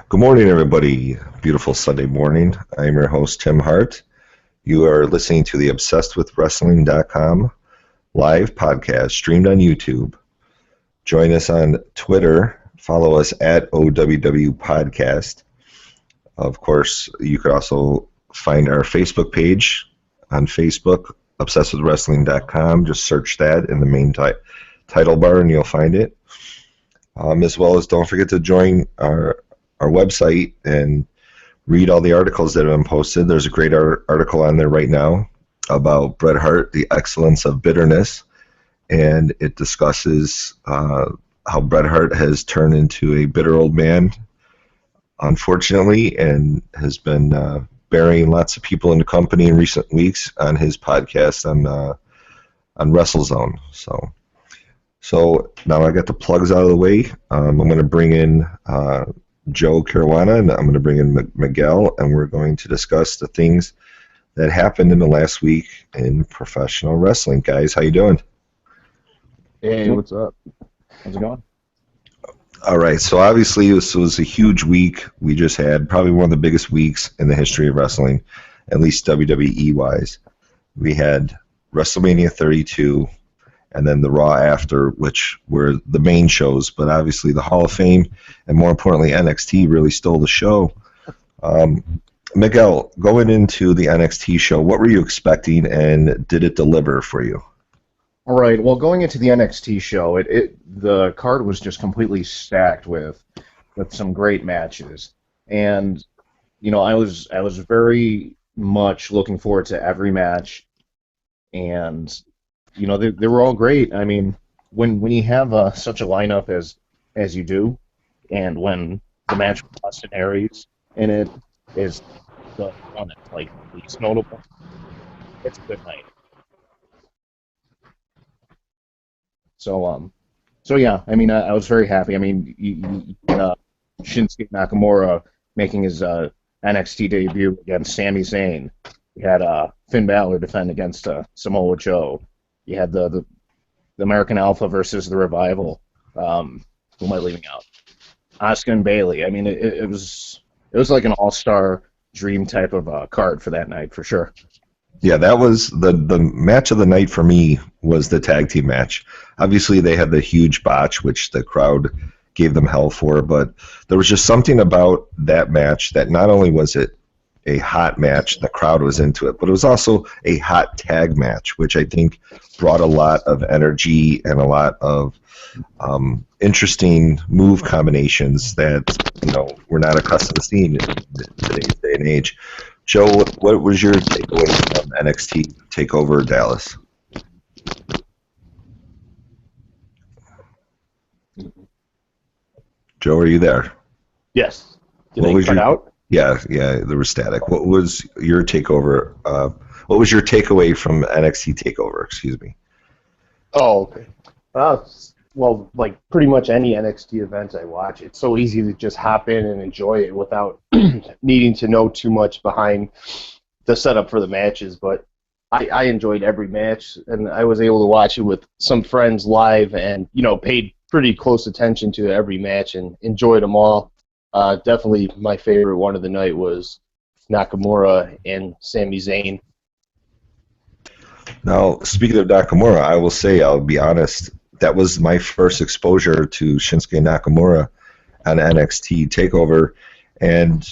Good morning, everybody. Beautiful Sunday morning. I'm your host, Tim Hart. You are listening to the ObsessedWithWrestling.com live podcast streamed on YouTube. Join us on Twitter. Follow us at OWW Podcast. Of course, you could also find our Facebook page on Facebook, ObsessedWithWrestling.com. Just search that in the main title bar and you'll find it. As well as don't forget to join our website and read all the articles that have been posted. There's a great article on there right now about Bret Hart, the excellence of bitterness, and it discusses how Bret Hart has turned into a bitter old man, unfortunately, and has been burying lots of people in the company in recent weeks on his podcast on WrestleZone. So now I got the plugs out of the way. I'm going to bring in Joe Caruana, and I'm going to bring in Miguel, and we're going to discuss the things that happened in the last week in professional wrestling. Guys, how you doing? Hey, what's up? How's it going? All right, so obviously this was a huge week. We just had probably one of the biggest weeks in the history of wrestling, at least WWE-wise. We had WrestleMania 32, and then the Raw after, which were the main shows, but obviously the Hall of Fame and more importantly NXT really stole the show. Miguel, going into the NXT show, what were you expecting and did it deliver for you? All right, well, going into the NXT show, the card was just completely stacked with some great matches. And, you know, I was very much looking forward to every match. And you know, they were all great. I mean, when you have such a lineup as you do, and when the match with Austin Aries in it is the one that's like least notable, it's a good night. So yeah, I mean, I was very happy. I mean, Shinsuke Nakamura making his NXT debut against Sami Zayn. We had Finn Balor defend against Samoa Joe. You had the American Alpha versus the Revival. Who am I leaving out? Asuka and Bayley. I mean, it was like an all-star dream type of card for that night, for sure. Yeah, that was the match of the night for me was the tag team match. Obviously, they had the huge botch, which the crowd gave them hell for, but there was just something about that match that not only was it a hot match, the crowd was into it, but it was also a hot tag match, which I think brought a lot of energy and a lot of interesting move combinations that, you know, we're not accustomed to seeing in today's day and age. Joe, what was your takeaway from NXT TakeOver Dallas? Joe, are you there? Yes. Did they cut out? Yeah, there was static. What was your takeover? What was your takeaway from NXT TakeOver? Excuse me. Oh, okay. Well, like pretty much any NXT event I watch, it's so easy to just hop in and enjoy it without needing to know too much behind the setup for the matches. But I enjoyed every match, and I was able to watch it with some friends live, and you know, paid pretty close attention to every match and enjoyed them all. Definitely my favorite one of the night was Nakamura and Sami Zayn. Now, speaking of Nakamura, I will say, I'll be honest, that was my first exposure to Shinsuke Nakamura on NXT TakeOver, and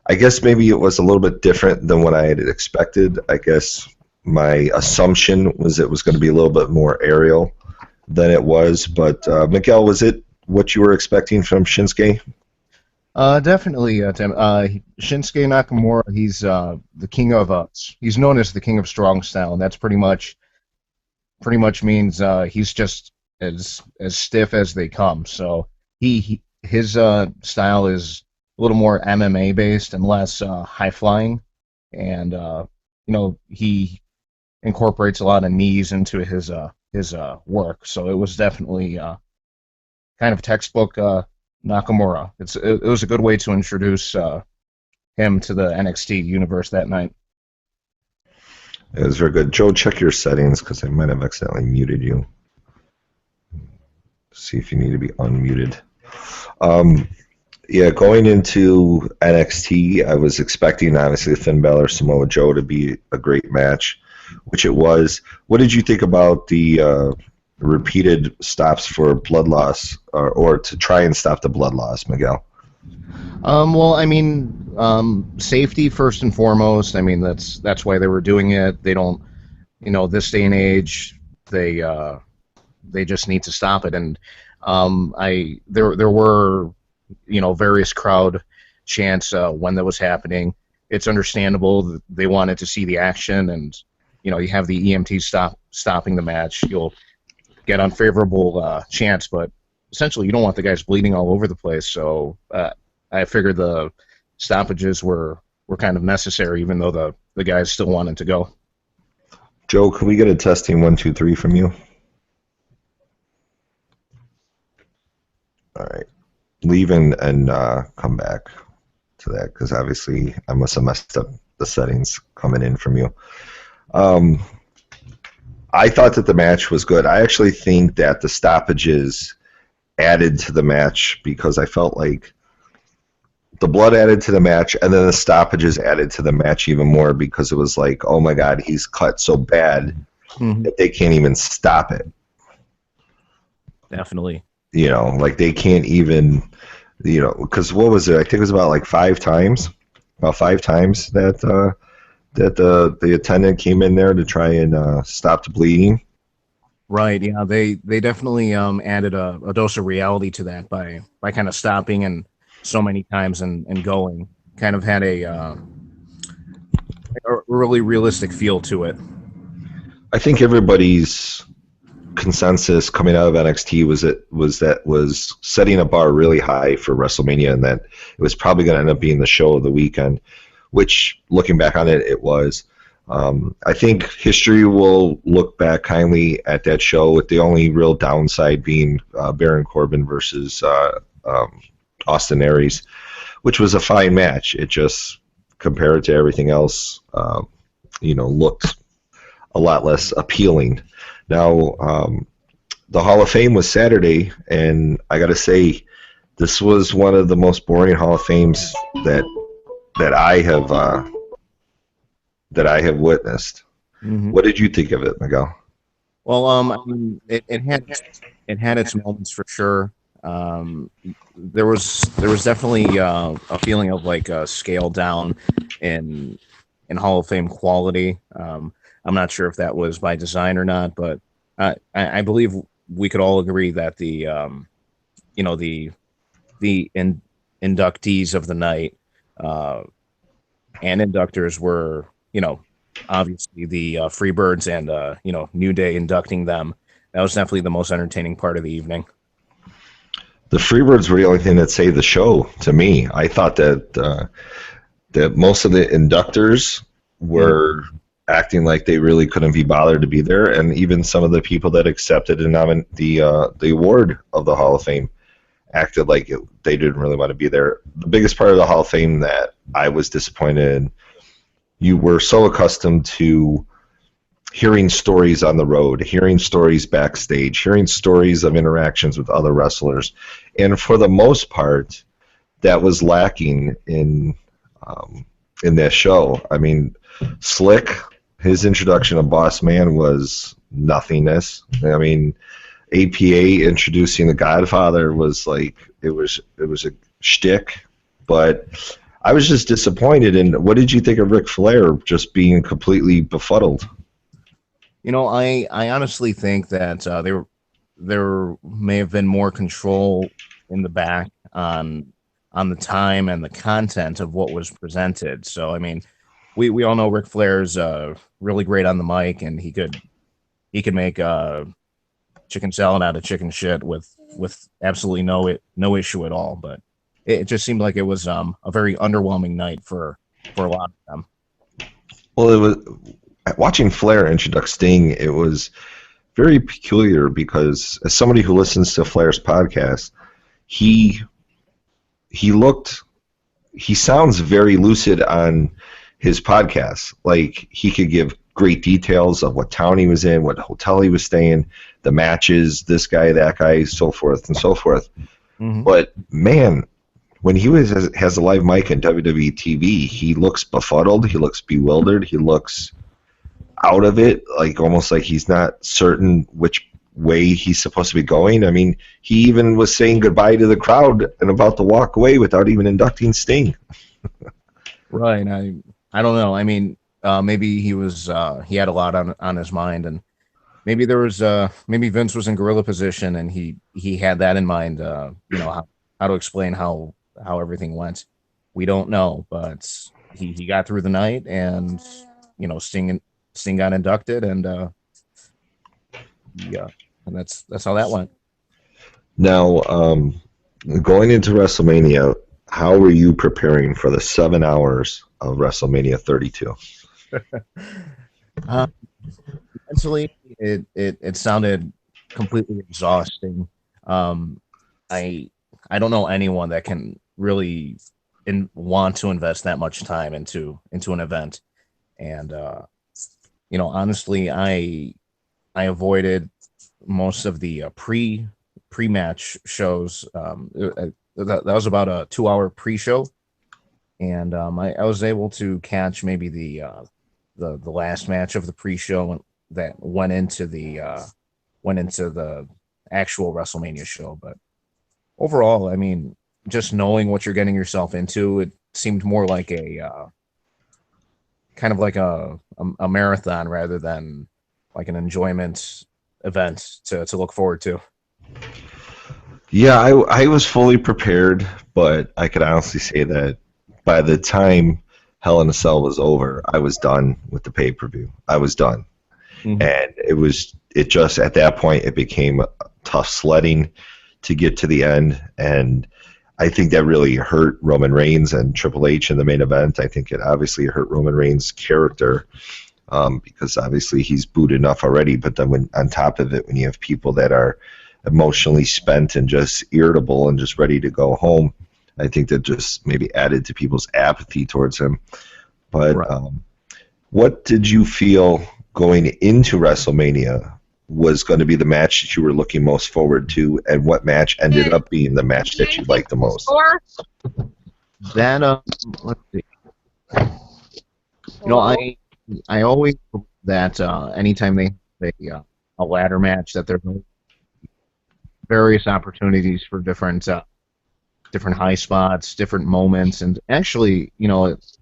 I guess maybe it was a little bit different than what I had expected. I guess my assumption was it was going to be a little bit more aerial than it was, but Miguel, was it what you were expecting from Shinsuke? Definitely, Tim. Shinsuke Nakamura, he's the king of he's known as the king of strong style, and that's pretty much means he's just as stiff as they come. So his style is a little more MMA based and less high flying, and you know, he incorporates a lot of knees into his work. So it was definitely kind of textbook Nakamura. It was a good way to introduce him to the NXT universe that night. It was very good. Joe, check your settings because I might have accidentally muted you. See if you need to be unmuted. Yeah, going into NXT, I was expecting obviously Finn Balor Samoa Joe to be a great match, which it was. What did you think about the repeated stops for blood loss, or to try and stop the blood loss, Miguel? Well, I mean, safety first and foremost. I mean, that's why they were doing it. They don't, this day and age, they just need to stop it. And there were, various crowd chants when that was happening. It's understandable that they wanted to see the action, and you have the EMT stopping the match. You'll get unfavorable chants, but essentially you don't want the guys bleeding all over the place. So I figured the stoppages were kind of necessary, even though the guys still wanted to go. Joe, can we get a testing 1, 2, 3 from you? All right. Leave and come back to that, because obviously I must have messed up the settings coming in from you. I thought that the match was good. I actually think that the stoppages added to the match, because I felt like the blood added to the match, and then the stoppages added to the match even more, because it was like, oh my God, he's cut so bad that they can't even stop it. Definitely. Like they can't even, because what was it? I think it was about like 5 times that the attendant came in there to try and stop the bleeding. Right. Yeah. They definitely added a dose of reality to that by kind of stopping and so many times and going. Kind of had a really realistic feel to it. I think everybody's consensus coming out of NXT was setting a bar really high for WrestleMania, and that it was probably going to end up being the show of the weekend, which, looking back on it, it was. I think history will look back kindly at that show, with the only real downside being Baron Corbin versus Austin Aries, which was a fine match. It just, compared to everything else, looked a lot less appealing. Now, the Hall of Fame was Saturday, and I got to say, this was one of the most boring Hall of Fames that I have witnessed. Mm-hmm. What did you think of it, Miguel? Well, I mean, it had its moments for sure. There was definitely a feeling of like a scale down in Hall of Fame quality. I'm not sure if that was by design or not, but I believe we could all agree that the inductees of the night and inductors were, obviously the Freebirds and New Day inducting them. That was definitely the most entertaining part of the evening. The Freebirds were the only thing that saved the show to me. I thought that most of the inductors were acting like they really couldn't be bothered to be there, and even some of the people that accepted the award of the Hall of Fame acted like they didn't really want to be there. The biggest part of the Hall of Fame that I was disappointed in, you were so accustomed to hearing stories on the road, hearing stories backstage, hearing stories of interactions with other wrestlers, and for the most part, that was lacking in that show. I mean, Slick, his introduction of Boss Man was nothingness. I mean, APA introducing the Godfather was like, it was a shtick, but I was just disappointed. And what did you think of Ric Flair just being completely befuddled? I honestly think that there may have been more control in the back on the time and the content of what was presented. So, I mean, we all know Ric Flair's really great on the mic, and he could make chicken salad out of chicken shit with absolutely no issue at all. But it just seemed like it was a very underwhelming night for a lot of them. Well, it was watching Flair introduce Sting. It was very peculiar because, as somebody who listens to Flair's podcast, he sounds very lucid on his podcast. Like, he could give great details of what town he was in, what hotel he was staying, the matches, this guy, that guy, so forth and so forth. Mm-hmm. But man, when he has a live mic in WWE TV, he looks befuddled, he looks bewildered, he looks out of it, like almost like he's not certain which way he's supposed to be going. I mean, he even was saying goodbye to the crowd and about to walk away without even inducting Sting. Right. I don't know. I mean, maybe he had a lot on his mind, and maybe there was maybe Vince was in gorilla position and he had that in mind. How to explain how everything went. We don't know, but he got through the night, and Sting got inducted, and yeah, and that's how that went. Now, going into WrestleMania, how were you preparing for the 7 hours of WrestleMania 32? Mentally, it sounded completely exhausting. I don't know anyone that can really want to invest that much time into an event, and honestly, I avoided most of the pre-match shows. That was about a 2-hour pre-show, and I was able to catch maybe the last match of the pre-show that went into the actual WrestleMania show. But overall, I mean, just knowing what you're getting yourself into, it seemed more like a kind of like a marathon rather than like an enjoyment event to look forward to. Yeah, I was fully prepared, but I could honestly say that by the time Hell in a Cell was over, I was done with the pay-per-view. I was done. Mhm. And it just, at that point, it became tough sledding to get to the end. And I think that really hurt Roman Reigns and Triple H in the main event. I think it obviously hurt Roman Reigns' character because obviously he's booed enough already. But then on top of it, when you have people that are emotionally spent and just irritable and just ready to go home, I think that just maybe added to people's apathy towards him. But Right. What did you feel going into WrestleMania was going to be the match that you were looking most forward to, and what match ended up being the match that you liked the most? Then let's see. I always believe that anytime they a ladder match, that there are various opportunities for different high spots, different moments, and actually,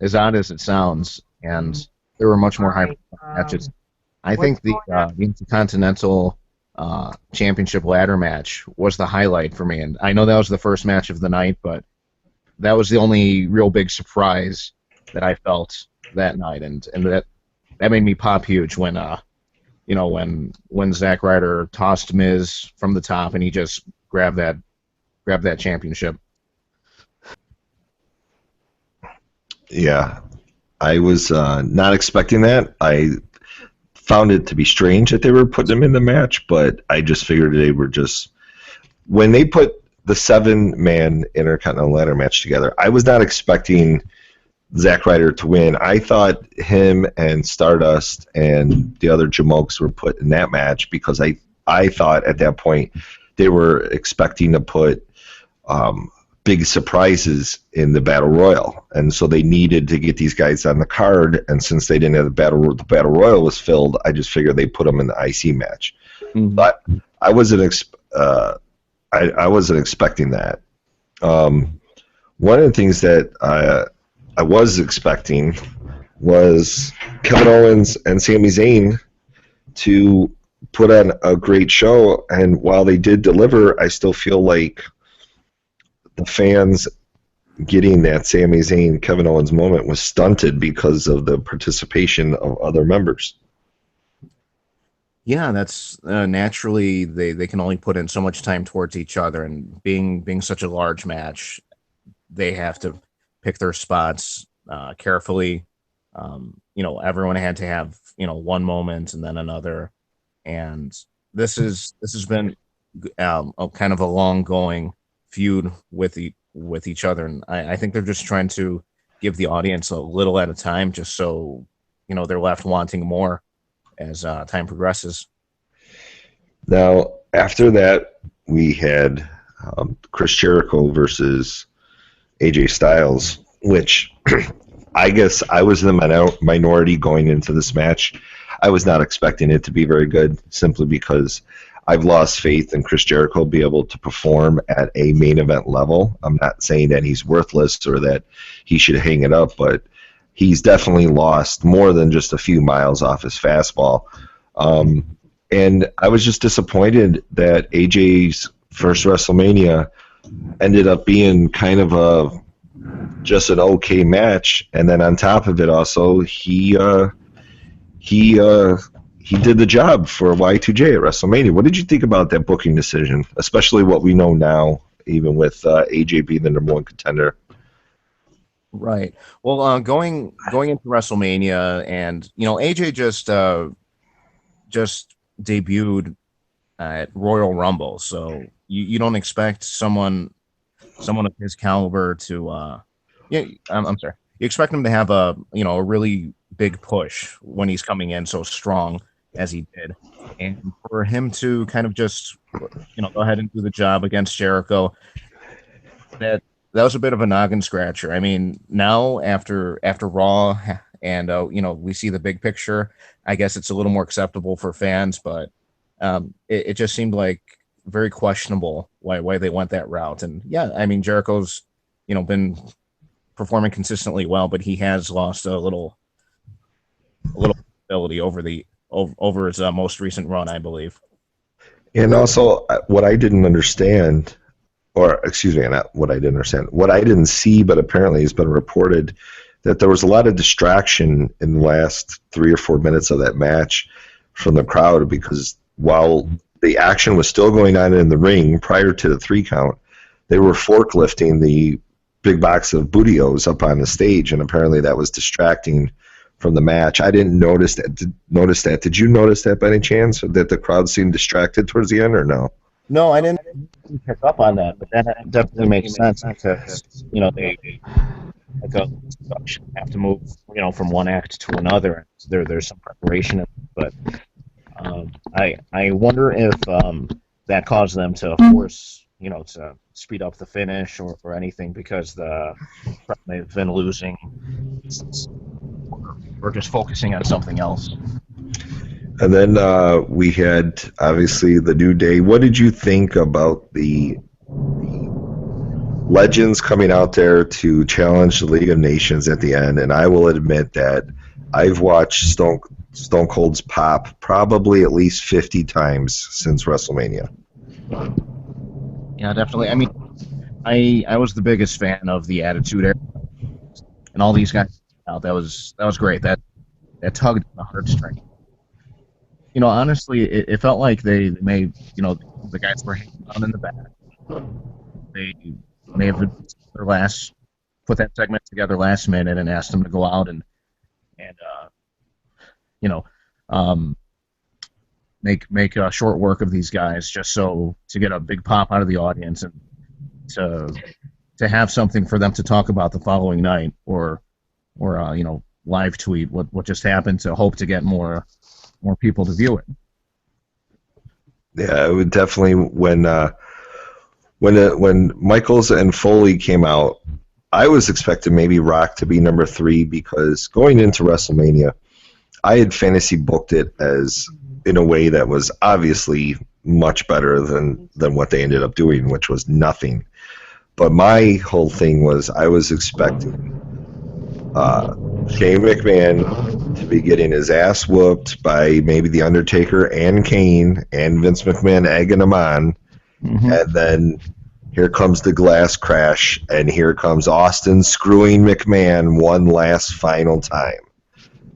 as odd as it sounds, and there were much more high matches. I think the Intercontinental Championship ladder match was the highlight for me, and I know that was the first match of the night, but that was the only real big surprise that I felt that night, and that made me pop huge when when Zack Ryder tossed Miz from the top and he just grabbed that championship. Yeah, I was not expecting that. I found it to be strange that they were putting him in the match, but I just figured they were just when they put the 7-man Intercontinental ladder match together. I was not expecting Zack Ryder to win. I thought him and Stardust and the other Jamokes were put in that match because I thought at that point they were expecting to put big surprises in the Battle Royal, and so they needed to get these guys on the card. And since they didn't have the Battle Royal was filled, I just figured they put them in the IC match. Mm-hmm. But I wasn't I wasn't expecting that. One of the things that I was expecting was Kevin Owens and Sami Zayn to put on a great show, and while they did deliver, I still feel like the fans getting that Sami Zayn Kevin Owens moment was stunted because of the participation of other members. Yeah, that's naturally they can only put in so much time towards each other, and being such a large match, they have to pick their spots carefully. Everyone had to have one moment and then another, and this has been a kind of a long going feud with each other, and I think they're just trying to give the audience a little at a time, just so they're left wanting more as time progresses. Now, after that, we had Chris Jericho versus AJ Styles, which I guess I was in the minority going into this match. I was not expecting it to be very good, simply because I've lost faith in Chris Jericho be able to perform at a main event level. I'm not saying that he's worthless or that he should hang it up, but he's definitely lost more than just a few miles off his fastball. And I was just disappointed that AJ's first WrestleMania ended up being kind of just an okay match, and then on top of it, also he did the job for Y2J at WrestleMania. What did you think about that booking decision, especially what we know now, even with AJ being the number one contender? Right. Well, going into WrestleMania, and AJ just debuted at Royal Rumble, so you don't expect someone of his caliber to I'm sorry. You expect him to have a really big push when he's coming in so strong as he did, and for him to kind of just go ahead and do the job against Jericho, that was a bit of a noggin scratcher. I mean, now after Raw, and we see the big picture, I guess it's a little more acceptable for fans, but it just seemed like very questionable why they went that route. And yeah, I mean, Jericho's been performing consistently well, but he has lost a little ability over his most recent run, I believe. And also, what I didn't understand, or excuse me, not what I didn't understand, what I didn't see, but apparently has been reported, that there was a lot of distraction in the last 3 or 4 minutes of that match from the crowd, because while the action was still going on in the ring prior to the 3 count, they were forklifting the big box of Booty-O's up on the stage, and apparently that was distracting from the match. I didn't notice that. Did you notice that by any chance, that the crowd seemed distracted towards the end, or no? No, I didn't pick up on that, but that definitely makes sense, because they have to move from one act to another. There's some preparation, but I wonder if that caused them to force to speed up the finish or anything, because they've been losing or just focusing on something else. And then we had, obviously, the New Day. What did you think about the legends coming out there to challenge the League of Nations at the end? And I will admit that I've watched Stone Cold's pop probably at least 50 times since WrestleMania. Yeah, definitely. I mean, I was the biggest fan of the Attitude Era, and all these guys out. That was great. That tugged at the heartstring. Honestly, it felt like they made the guys were hanging on in the back. They may have put that segment together last minute and asked them to go out and make a short work of these guys, just so to get a big pop out of the audience and to have something for them to talk about the following night, or live tweet what just happened, to hope to get more people to view it. Yeah, it would definitely, when Michaels and Foley came out, I was expecting maybe Rock to be number 3, because going into WrestleMania, I had fantasy booked it as in a way that was obviously much better than what they ended up doing, which was nothing. But my whole thing was, I was expecting Shane McMahon to be getting his ass whooped by maybe The Undertaker and Kane, and Vince McMahon egging him on. Mm-hmm. And then here comes the glass crash, and here comes Austin screwing McMahon one last final time.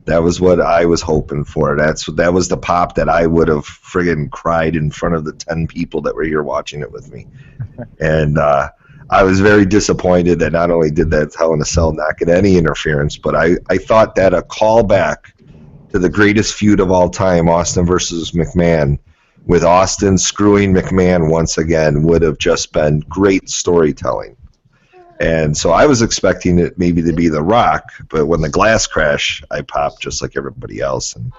That was what I was hoping for. That was the pop that I would have friggin' cried in front of the 10 people that were here watching it with me. And I was very disappointed that not only did that Hell in a Cell not get any interference, but I thought that a callback to the greatest feud of all time, Austin versus McMahon, with Austin screwing McMahon once again, would have just been great storytelling. And so I was expecting it maybe to be The Rock, but when the glass crash, I popped just like everybody else, and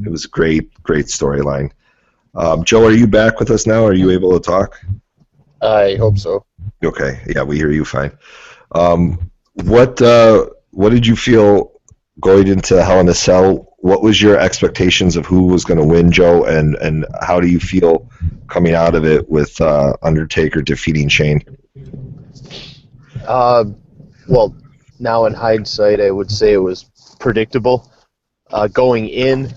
it was a great storyline. Joe, are you back with us now? Are you able to talk? I hope so. Okay, yeah, we hear you fine. What did you feel going into Hell in a Cell? What was your expectations of who was going to win, Joe, and how do you feel coming out of it with Undertaker defeating Shane? Well, now in hindsight, I would say it was predictable. Going in,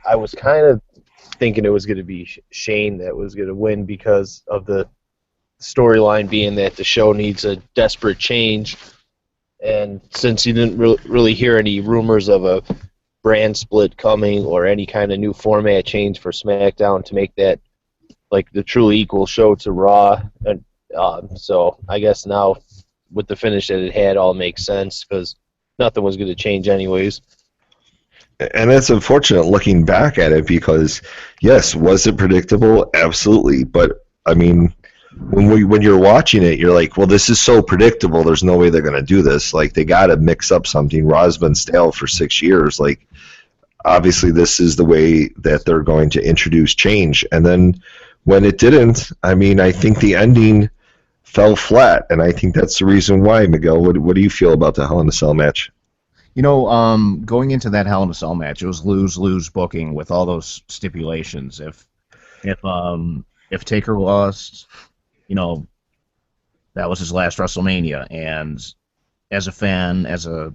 I was kind of thinking it was going to be Shane that was going to win because of the storyline being that the show needs a desperate change. And since you didn't really hear any rumors of a brand split coming or any kind of new format change for SmackDown to make that like the truly equal show to Raw, and so I guess now with the finish that it had, all makes sense because nothing was going to change anyways. And it's unfortunate looking back at it because, yes, was it predictable? Absolutely. But, I mean, when you're watching it, you're like, well, this is so predictable. There's no way they're going to do this. Like, they got to mix up something. Raw's been stale for 6 years. Like, obviously, this is the way that they're going to introduce change. And then when it didn't, I mean, I think the ending fell flat. And I think that's the reason why, Miguel. What do you feel about the Hell in a Cell match? You know, going into that Hell in a Cell match, it was lose-lose booking with all those stipulations. If Taker lost, you know, that was his last WrestleMania, and as a fan, as a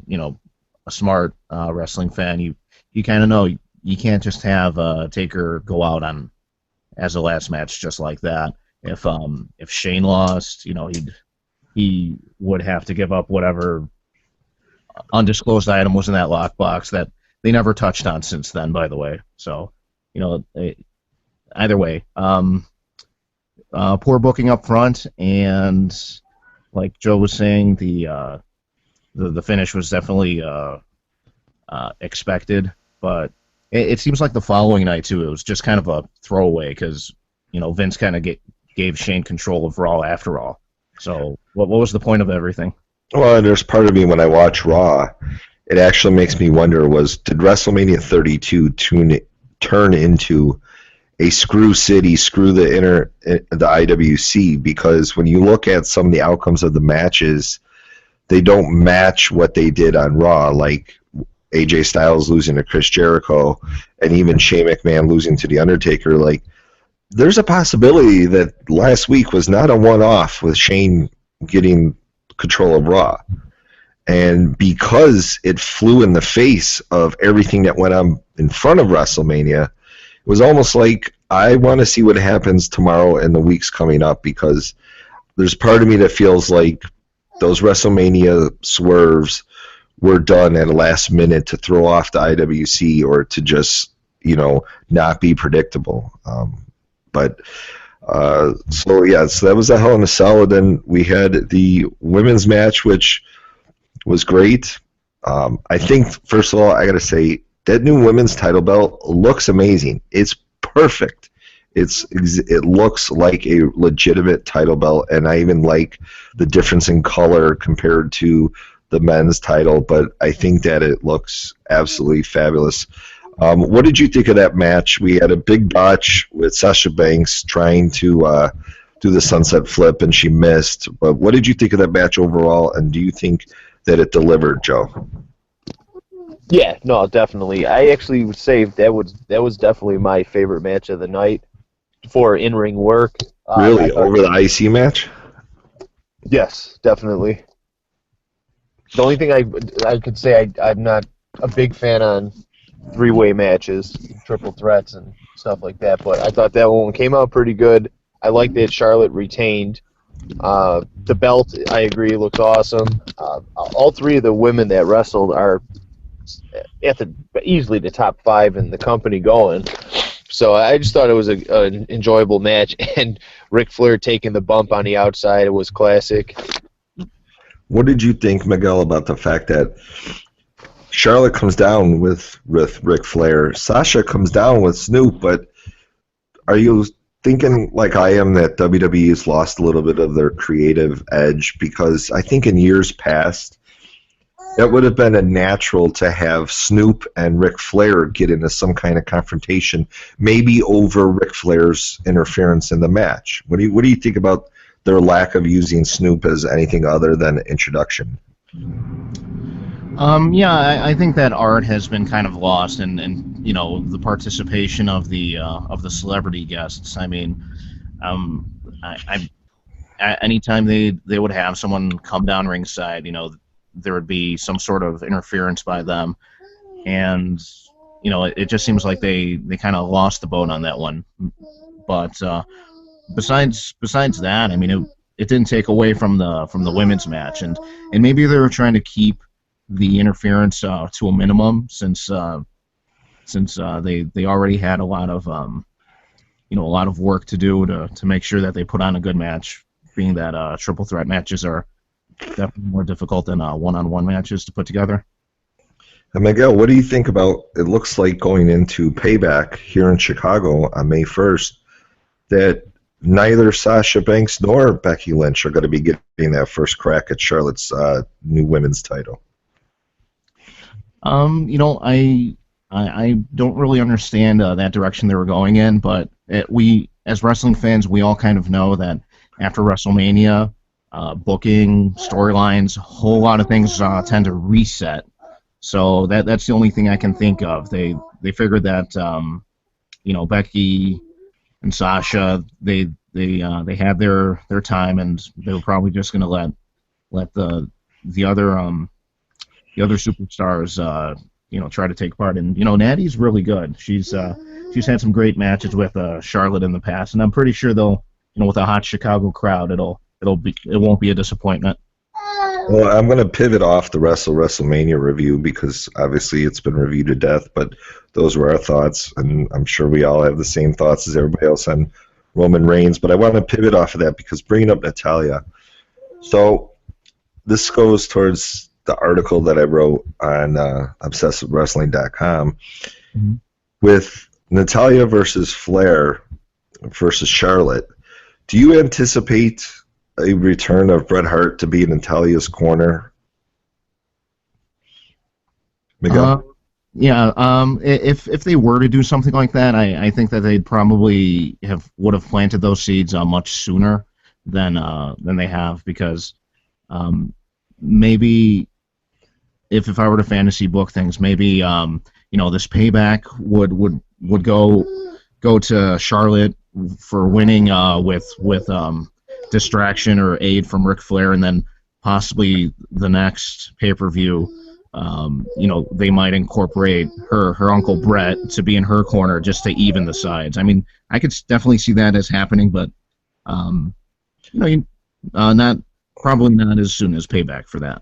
smart wrestling fan, you kind of know you can't just have Taker go out on as a last match just like that. If Shane lost, he would have to give up whatever undisclosed item was in that lockbox that they never touched on since then, by the way. So, either way, poor booking up front, and like Joe was saying, the finish was definitely expected, but it seems like the following night too, it was just kind of a throwaway because Vince kind of gave Shane control of Raw after all. So what was the point of everything? Well, there's part of me when I watch Raw, it actually makes me wonder, did WrestleMania 32 turn into a screw city, screw the IWC? Because when you look at some of the outcomes of the matches, they don't match what they did on Raw, like AJ Styles losing to Chris Jericho and even Shane McMahon losing to The Undertaker. Like, there's a possibility that last week was not a one-off with Shane getting control of Raw. And because it flew in the face of everything that went on in front of WrestleMania, it was almost like I want to see what happens tomorrow and the weeks coming up, because there's part of me that feels like those WrestleMania swerves were done at the last minute to throw off the IWC or to just, not be predictable. So that was a Hell in a Cell. And then we had the women's match, which was great. I think, first of all, I got to say, that new women's title belt looks amazing. It's perfect. It looks like a legitimate title belt, and I even like the difference in color compared to the men's title, but I think that it looks absolutely fabulous. What did you think of that match? We had a big botch with Sasha Banks trying to do the sunset flip, and she missed. But what did you think of that match overall, and do you think that it delivered, Joe? Yeah, no, definitely. I actually would say that was definitely my favorite match of the night for in-ring work. Really? Over the IC match? Yes, definitely. The only thing I could say I'm not a big fan on three-way matches, triple threats, and stuff like that, but I thought that one came out pretty good. I like that Charlotte retained. The belt, I agree, looks awesome. All three of the women that wrestled are easily the top 5 in the company going. So I just thought it was an enjoyable match, and Ric Flair taking the bump on the outside was classic. What did you think, Miguel, about the fact that Charlotte comes down with Ric Flair, Sasha comes down with Snoop, but are you thinking like I am that WWE has lost a little bit of their creative edge? Because I think in years past, it would have been a natural to have Snoop and Ric Flair get into some kind of confrontation, maybe over Ric Flair's interference in the match. What do you think about their lack of using Snoop as anything other than introduction? Yeah, I think that art has been kind of lost, and you know, the participation of the celebrity guests. I mean, um, anytime they would have someone come down ringside, you know, there would be some sort of interference by them, and you know, it just seems like they kind of lost the boat on that one. But besides that, I mean, it didn't take away from the women's match, and maybe they were trying to keep the interference to a minimum since they already had a lot of you know, a lot of work to do to make sure that they put on a good match, being that triple threat matches are definitely more difficult than one-on-one matches to put together. And Miguel, what do you think about, it looks like going into Payback here in Chicago on May 1st, that neither Sasha Banks nor Becky Lynch are going to be getting that first crack at Charlotte's new women's title? You know, I don't really understand that direction they were going in, but we, as wrestling fans, we all kind of know that after WrestleMania, booking, storylines, a whole lot of things tend to reset. So that's the only thing I can think of. They figured that you know, Becky and Sasha, they had their time, and they were probably just going to let the other superstars you know, try to take part. And you know, Natty's really good. She's had some great matches with Charlotte in the past, and I'm pretty sure they'll, you know, with a hot Chicago crowd, it won't be a disappointment. Well, I'm going to pivot off the WrestleMania review because obviously it's been reviewed to death, but those were our thoughts, and I'm sure we all have the same thoughts as everybody else on Roman Reigns. But I want to pivot off of that because bringing up Natalya. So this goes towards the article that I wrote on obsessivewrestling.com with Natalya versus Flair versus Charlotte. Do you anticipate a return of Bret Hart to be in Natalya's corner? Miguel? Yeah, if they were to do something like that, I think that they'd probably would have planted those seeds much sooner than they have, because maybe if I were to fantasy book things, maybe you know, this Payback would go to Charlotte for winning with distraction or aid from Ric Flair, and then possibly the next pay-per-view, you know, they might incorporate her Uncle Brett to be in her corner just to even the sides. I mean, I could definitely see that as happening, but you know, probably not as soon as Payback for that.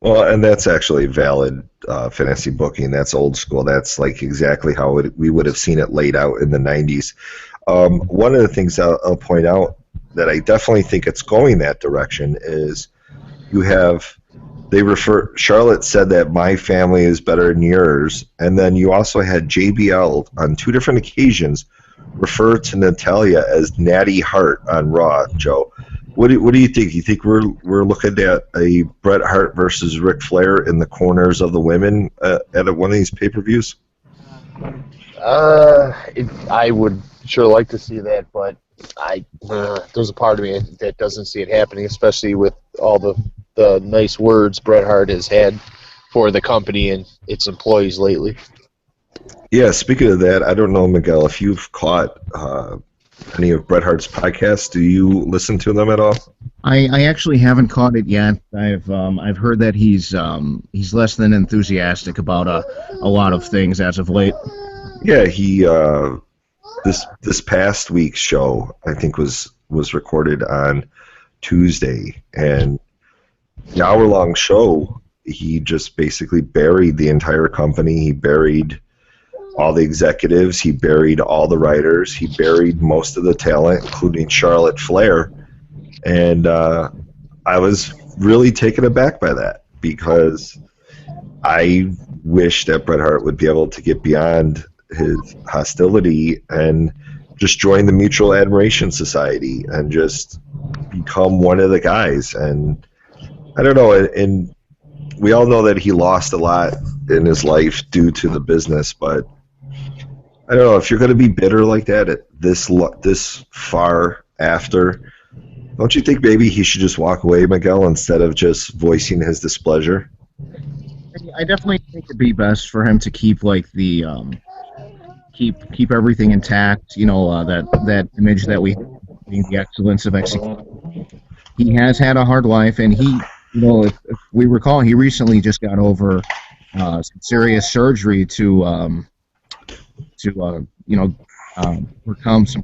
Well, and that's actually valid fantasy booking. That's old school. That's like exactly how we would have seen it laid out in the 90s. One of the things I'll point out that I definitely think it's going that direction is Charlotte said that my family is better than yours, and then you also had JBL on two different occasions refer to Natalya as Natty Hart on Raw. Joe, what do you think? You think we're looking at a Bret Hart versus Ric Flair in the corners of the women at one of these pay-per-views? I would sure like to see that, but there's a part of me that doesn't see it happening, especially with all the nice words Bret Hart has had for the company and its employees lately. Yeah, speaking of that, I don't know, Miguel, if you've caught any of Bret Hart's podcasts. Do you listen to them at all? I actually haven't caught it yet. I've heard that he's less than enthusiastic about a lot of things as of late. Yeah, he this past week's show, I think, was recorded on Tuesday, and the hour-long show, he just basically buried the entire company. He buried all the executives. He buried all the writers. He buried most of the talent, including Charlotte Flair. And I was really taken aback by that, because I wish that Bret Hart would be able to get beyond his hostility and just join the Mutual Admiration Society and just become one of the guys. And I don't know, and we all know that he lost a lot in his life due to the business, but I don't know, if you're going to be bitter like that at this far after, Don't you think maybe he should just walk away, Miguel, instead of just voicing his displeasure? I definitely think it'd be best for him to keep like the keep everything intact. That image that we have, the excellence of execution. He has had a hard life, and if we recall, he recently just got over some serious surgery to overcome some.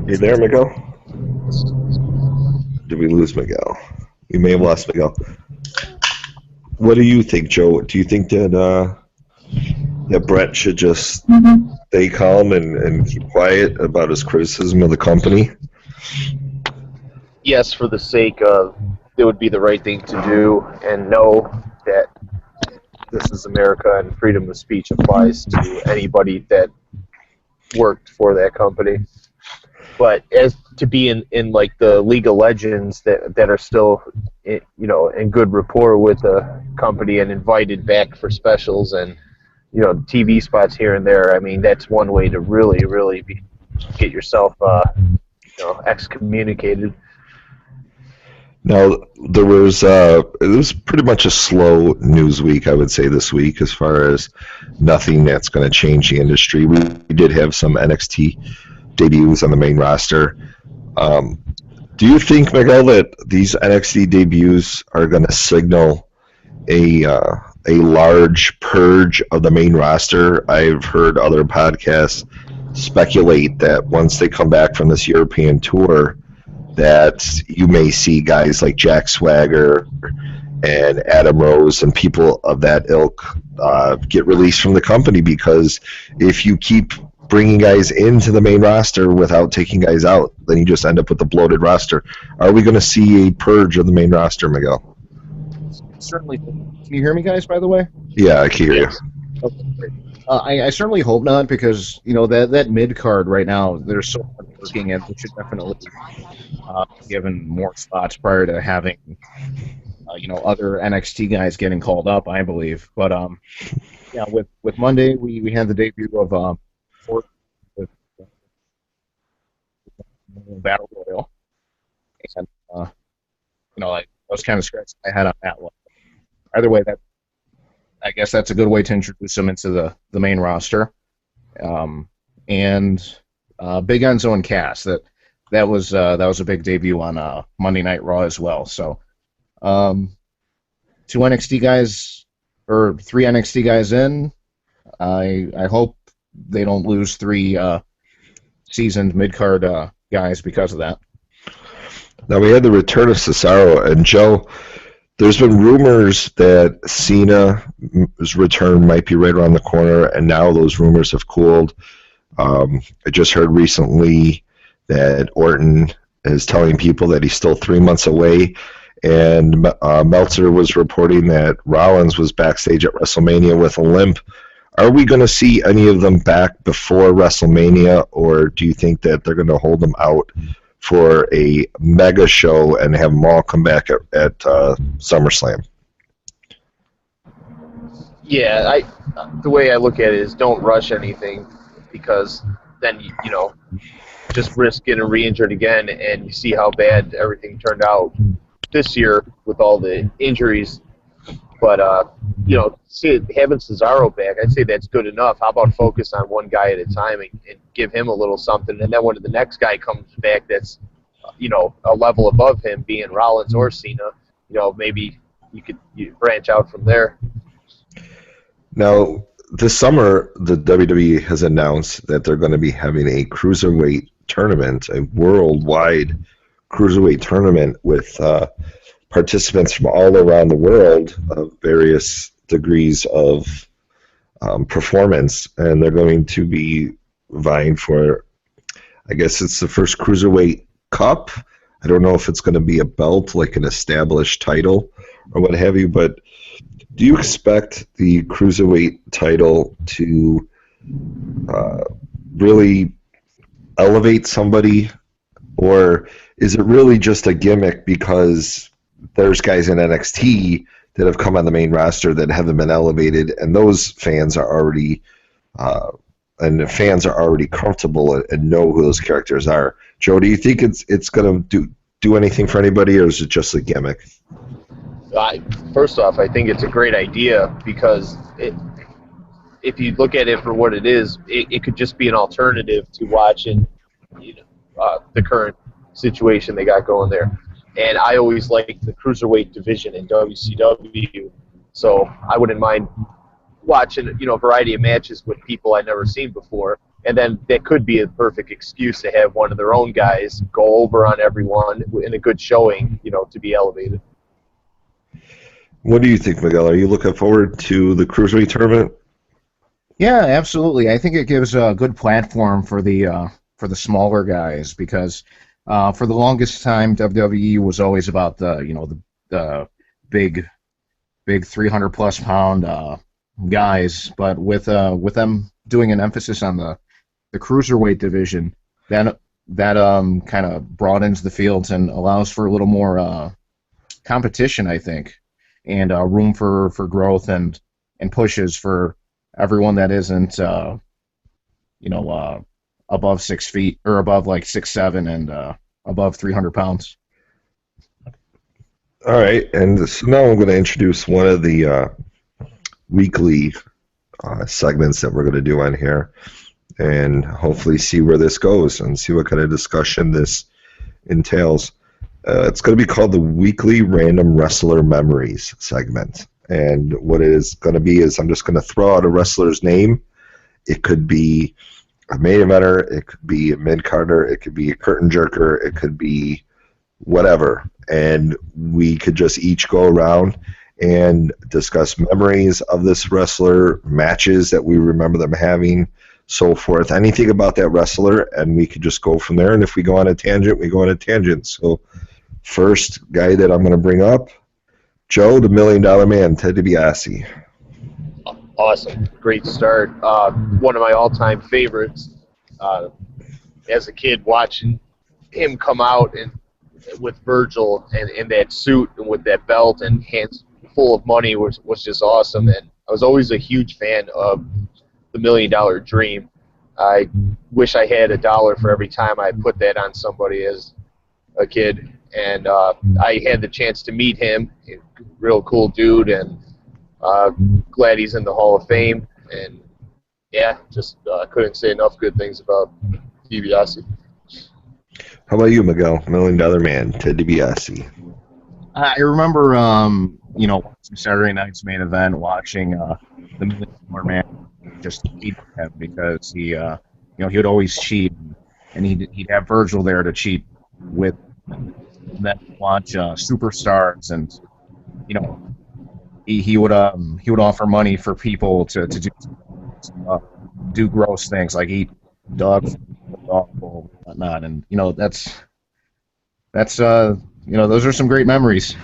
You there, Miguel? Did we lose Miguel? We may have lost Miguel. What do you think, Joe? Do you think that Brett should just stay calm and keep quiet about his criticism of the company? Yes, for the sake of it would be the right thing to do, and know that this is America and freedom of speech applies to anybody that worked for that company. But as to be in like the League of Legends that are still in good rapport with the company and invited back for specials and TV spots here and there, I mean that's one way to really get yourself excommunicated. Now, it was pretty much a slow news week, I would say, this week, as far as nothing that's going to change the industry. We did have some NXT debuts on the main roster. Do you think, Miguel, that these NXT debuts are going to signal a large purge of the main roster? I've heard other podcasts speculate that once they come back from this European tour, that you may see guys like Jack Swagger and Adam Rose and people of that ilk get released from the company, because if you keep bringing guys into the main roster without taking guys out, then you just end up with a bloated roster. Are we going to see a purge of the main roster, Miguel? Certainly. Can you hear me, guys, by the way? Yeah, I can hear you. Okay, great. I certainly hope not, because that mid card right now, there's so much working, and we should definitely given more spots prior to having other NXT guys getting called up, I believe. But with Monday we had the debut of with Battle Royal, and I was kind of scratching my head on that one. Either way, I guess that's a good way to introduce them into the main roster. And Big Enzo and Cass, that was a big debut on Monday Night Raw as well. So, 2 NXT guys or 3 NXT guys in. I hope they don't lose 3 seasoned mid card guys because of that. Now, we had the return of Cesaro, and Joe, there's been rumors that Cena's return might be right around the corner, and now those rumors have cooled. I just heard recently that Orton is telling people that he's still 3 months away, and Meltzer was reporting that Rollins was backstage at WrestleMania with a limp. Are we going to see any of them back before WrestleMania, or do you think that they're going to hold them out for a mega show and have them all come back at SummerSlam? Yeah, the way I look at it is don't rush anything, because then you just risk getting re-injured again, and you see how bad everything turned out this year with all the injuries. But having Cesaro back, I'd say that's good enough. How about focus on one guy at a time and give him a little something, and then when the next guy comes back that's a level above him, being Rollins or Cena, maybe you branch out from there. Now, this summer, the WWE has announced that they're going to be having a cruiserweight tournament, a worldwide cruiserweight tournament with participants from all around the world of various degrees of performance, and they're going to be vying for, I guess it's the first Cruiserweight Cup. I don't know if it's going to be a belt, like an established title or what have you, but do you expect the Cruiserweight title to really elevate somebody, or is it really just a gimmick because there's guys in NXT that have come on the main roster that haven't been elevated, and those fans are already and the fans are already comfortable and know who those characters are. Joe, do you think it's going to do anything for anybody, or is it just a gimmick? First off, I think it's a great idea because if you look at it for what it is, it could just be an alternative to watching the current situation they got going there. And I always liked the cruiserweight division in WCW, so I wouldn't mind watching a variety of matches with people I'd never seen before. And then that could be a perfect excuse to have one of their own guys go over on everyone in a good showing, to be elevated. What do you think, Miguel? Are you looking forward to the Cruiserweight tournament? Yeah, absolutely. I think it gives a good platform for the smaller guys because for the longest time WWE was always about the big 300+ pound guys, but with them doing an emphasis on the cruiserweight division, that kind of broadens the fields and allows for a little more competition, I think, and room for growth and pushes for everyone that isn't above 6 feet or above like 6'7" and above 300 pounds. All right, and so now I'm going to introduce one of the weekly segments that we're going to do on here, and hopefully see where this goes and see what kind of discussion this entails. It's going to be called the Weekly Random Wrestler Memories segment. And what it is going to be is I'm just going to throw out a wrestler's name. It could be a main eventer, it could be a mid-carder, it could be a curtain jerker, it could be whatever. And we could just each go around and discuss memories of this wrestler, matches that we remember them having, so forth, anything about that wrestler, and we could just go from there. And if we go on a tangent, we go on a tangent. So first guy that I'm going to bring up, Joe, the $1 Million Man, Ted DiBiase. Awesome. Great start. One of my all-time favorites. As a kid, watching him come out with Virgil and in that suit and with that belt and hands full of money was just awesome. And I was always a huge fan of the $1 Million Dream. I wish I had $1 for every time I put that on somebody as a kid. And I had the chance to meet him. Real cool dude, and glad he's in the Hall of Fame. And yeah, just couldn't say enough good things about DiBiase. How about you, Miguel? $1 Million Man, Ted DiBiase. I remember, watching Saturday night's main event, watching the $1 Million Man just cheat him because he would always cheat, and he'd have Virgil there to cheat with. And then watch superstars, and he would offer money for people to do gross things like eat dog food, whatnot, and that's those are some great memories.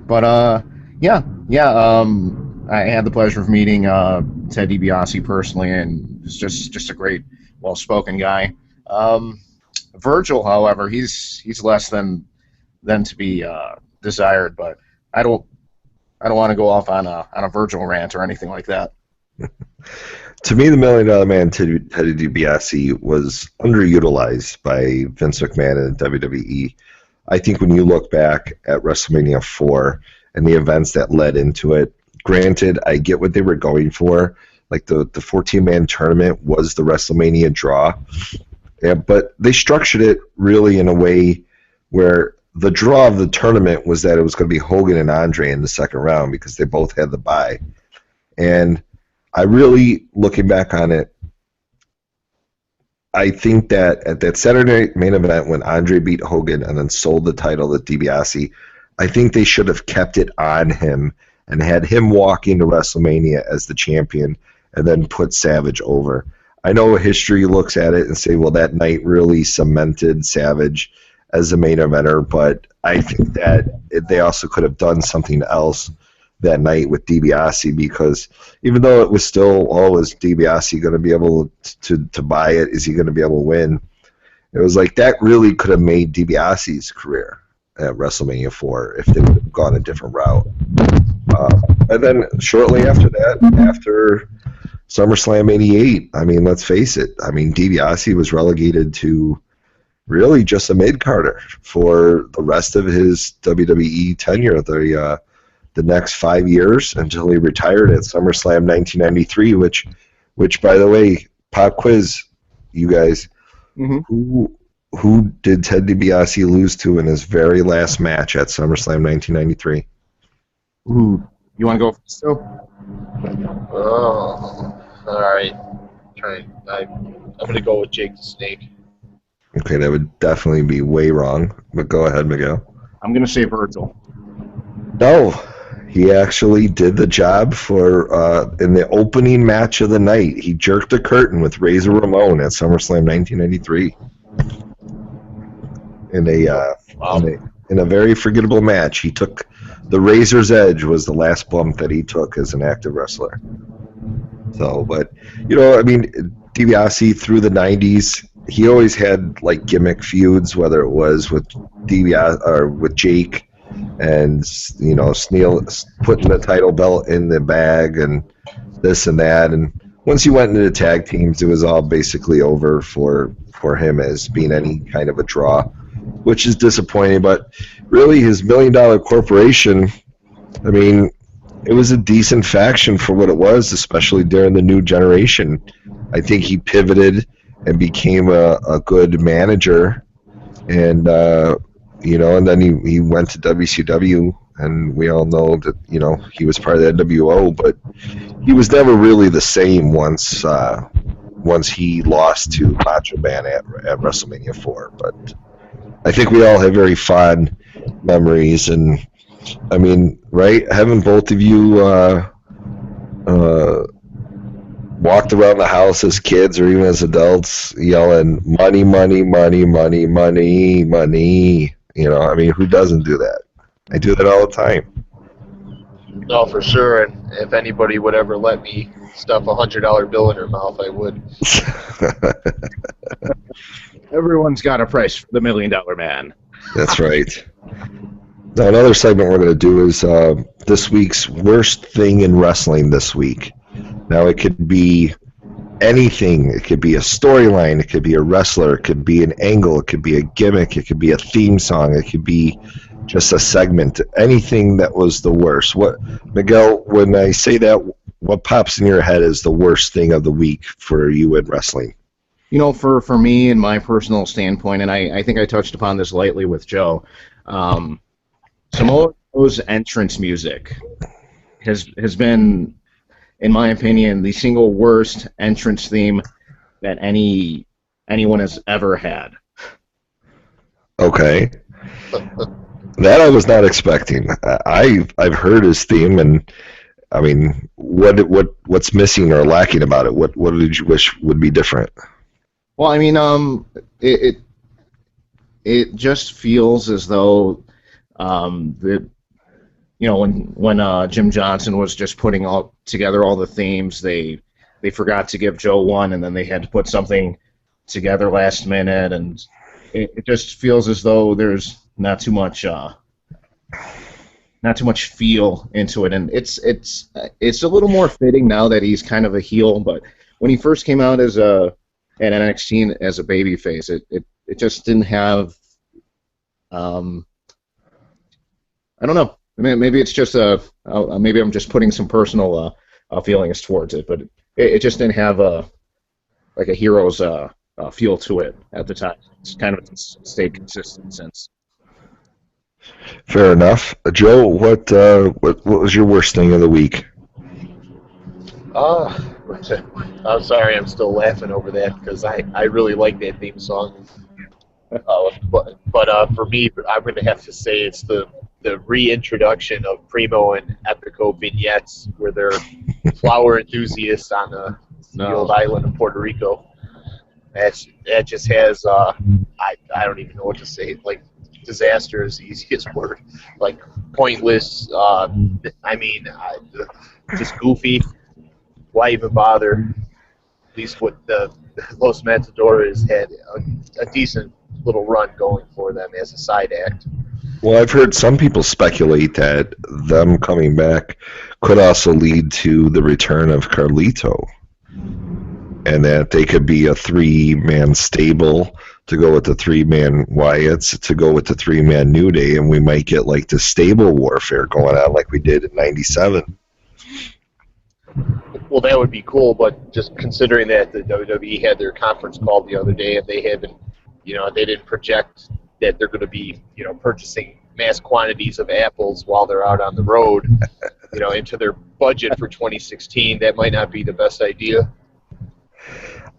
But I had the pleasure of meeting Ted DiBiase personally, and he's just a great, well-spoken guy. Virgil, however, he's less than to be desired, but I don't want to go off on a Virgil rant or anything like that. To me, the $1 Million Man, Ted DiBiase, was underutilized by Vince McMahon and WWE. I think when you look back at WrestleMania 4 and the events that led into it, granted, I get what they were going for. Like the 14-man tournament was the WrestleMania draw. Yeah, but they structured it really in a way where the draw of the tournament was that it was going to be Hogan and Andre in the second round because they both had the bye. And I really, looking back on it, I think that at that Saturday night main event when Andre beat Hogan and then sold the title to DiBiase, I think they should have kept it on him and had him walk into WrestleMania as the champion and then put Savage over. I know history looks at it and say, well, that night really cemented Savage as the main eventer, but I think that they also could have done something else that night with DiBiase, because even though it was still, is DiBiase going to be able to buy it? Is he going to be able to win? It was like that really could have made DiBiase's career at WrestleMania 4 if they would have gone a different route. And then shortly after that, after SummerSlam '88. I mean, let's face it. I mean, DiBiase was relegated to really just a mid-carder for the rest of his WWE tenure. The next 5 years until he retired at SummerSlam 1993, which by the way, pop quiz, you guys, who did Ted DiBiase lose to in his very last match at SummerSlam 1993? Ooh, you want to go first, Joe? Oh, all right. I'm going to go with Jake the Snake. Okay, that would definitely be way wrong, but go ahead, Miguel. I'm going to say Virgil. No, he actually did the job for in the opening match of the night. He jerked the curtain with Razor Ramon at SummerSlam 1993 in a very forgettable match. He took the Razor's Edge was the last bump that he took as an active wrestler. So, but I mean, DiBiase through the 90s, he always had like gimmick feuds, whether it was with DiBiase or with Jake, and Sneal putting the title belt in the bag and this and that. And once he went into the tag teams, it was all basically over for him as being any kind of a draw, which is disappointing. But really, his $1 million corporation, I mean, it was a decent faction for what it was, especially during the new generation. I think he pivoted and became a good manager, and and then he went to WCW, and we all know that he was part of the NWO, but he was never really the same once he lost to Macho Man at WrestleMania 4. But I think we all have very fond memories, and I mean, right? Haven't both of you walked around the house as kids or even as adults yelling money, money, money, money, money, money? I mean, who doesn't do that? I do that all the time. No, for sure. And if anybody would ever let me stuff a $100 bill in her mouth, I would. Everyone's got a price for the $1 million man. That's right. Now, another segment we're going to do is this week's worst thing in wrestling this week. Now, it could be anything. It could be a storyline. It could be a wrestler. It could be an angle. It could be a gimmick. It could be a theme song. It could be just a segment. Anything that was the worst. What, Miguel, when I say that, what pops in your head is the worst thing of the week for you in wrestling? For me, in my personal standpoint, and I think I touched upon this lightly with Joe, Samoa Joe's entrance music has been, in my opinion, the single worst entrance theme that anyone has ever had. Okay. That I was not expecting. I've heard his theme, and I mean, what's missing or lacking about it? What did you wish would be different? Well, I mean, it just feels as though when Jim Johnson was just putting together all the themes, they forgot to give Joe one, and then they had to put something together last minute, and it just feels as though there's not too much feel into it, and it's a little more fitting now that he's kind of a heel. But when he first came out as at NXT as a babyface, it just didn't have. I don't know. Maybe it's just maybe I'm just putting some personal feelings towards it, but it just didn't have a hero's feel to it at the time. It's kind of stayed consistent since. Fair enough. Joe, what was your worst thing of the week? I'm sorry, I'm still laughing over that because I really like that theme song. But for me, I'm going to have to say it's the reintroduction of Primo and Epico vignettes where they're flower enthusiasts on the old island of Puerto Rico. That just has I don't even know what to say. Like, disaster is the easiest word. Like, pointless. Just goofy. Why even bother? At least with the Los Matadores had a decent little run going for them as a side act. Well, I've heard some people speculate that them coming back could also lead to the return of Carlito. and that they could be a 3-man stable to go with the 3-man Wyatts, to go with the 3-man New Day, and we might get like the stable warfare going on like we did in '97. Well, that would be cool, but just considering that the WWE had their conference call the other day, and they haven't, they didn't project that they're going to be, purchasing mass quantities of apples while they're out on the road, into their budget for 2016, that might not be the best idea.